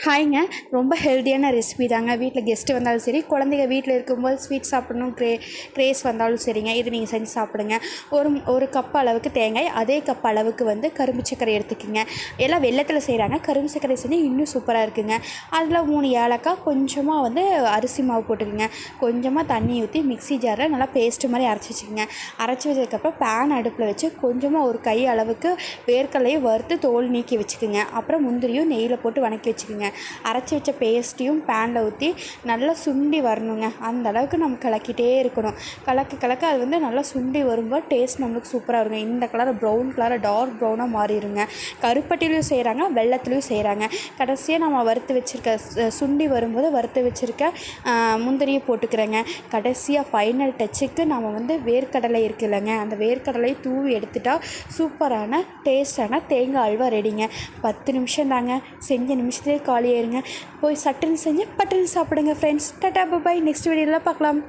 ஹாய்ங்க. ரொம்ப ஹெல்த்தியான ரெசிபி தாங்க. வீட்டில் கெஸ்ட்டு வந்தாலும் சரி, குழந்தைங்க வீட்டில் இருக்கும்போது ஸ்வீட் சாப்பிடணும் கிரேஸ் வந்தாலும் சரிங்க, இது நீங்கள் செஞ்சு சாப்பிடுங்க. ஒரு கப் அளவுக்கு தேங்காய், அதே கப் அளவுக்கு வந்து கரும்பு சர்க்கரை எடுத்துக்கோங்க. எல்லாம் வெல்லத்தில் செய்கிறாங்க. கரும்பு சர்க்கரை செஞ்சு இன்னும் சூப்பராக இருக்குங்க. அதில் 3 ஏலக்காய், கொஞ்சமாக வந்து அரிசி மாவு போட்டுக்கோங்க. கொஞ்சமாக தண்ணி ஊற்றி மிக்ஸி ஜாரில் நல்லா பேஸ்ட்டு மாதிரி அரைச்சி வச்சுக்கோங்க. அரைச்சி வச்சதுக்கப்புறம் பேன் அடுப்பில் வச்சு கொஞ்சமாக ஒரு கை அளவுக்கு வேர்க்கடலையை வறுத்து தோல் நீக்கி வச்சுக்கோங்க. அப்புறம் முந்திரியும் நெய்யில் போட்டு வணக்கி வச்சுக்கோங்க. அரைச்சி வச்ச பேஸ்ட்டையும் பேனில் ஊற்றி நல்லா சுண்டி வரணுங்க. அந்த அளவுக்கு நம்ம கலக்கிட்டே இருக்கணும். கலக்க அது வந்து நல்லா சுண்டி வரும்போது டேஸ்ட் நம்மளுக்கு சூப்பராக இருக்கும். இந்த கலர் ப்ரௌன் கலர் டார்க் ப்ரௌனாக மாறிடுங்க. கருப்பட்டிலையும் செய்கிறாங்க, வெல்லத்துலேயும் செய்கிறாங்க. கடைசியாக நம்ம வறுத்து வச்சுருக்க சுண்டி வரும்போது வறுத்து வச்சுருக்க முந்திரியை போட்டுக்கிறேங்க. கடைசியாக ஃபைனல் டச்சுக்கு நம்ம வந்து வேர்க்கடலை இருக்குல்லங்க, அந்த வேர்க்கடலை தூவி எடுத்துட்டால் சூப்பரான டேஸ்டான தேங்காய் அல்வா ரெடிங்க. 10 நிமிஷம் தாங்க. செஞ்ச நிமிஷத்துலேயே காலியாயிருங்க. போய் சட்டுன்னு செஞ்சு பட்டுன்னு சாப்பிடுங்க ஃப்ரெண்ட்ஸ். டாடா பாய். நெக்ஸ்ட் வீடியோவில் பார்க்கலாம்.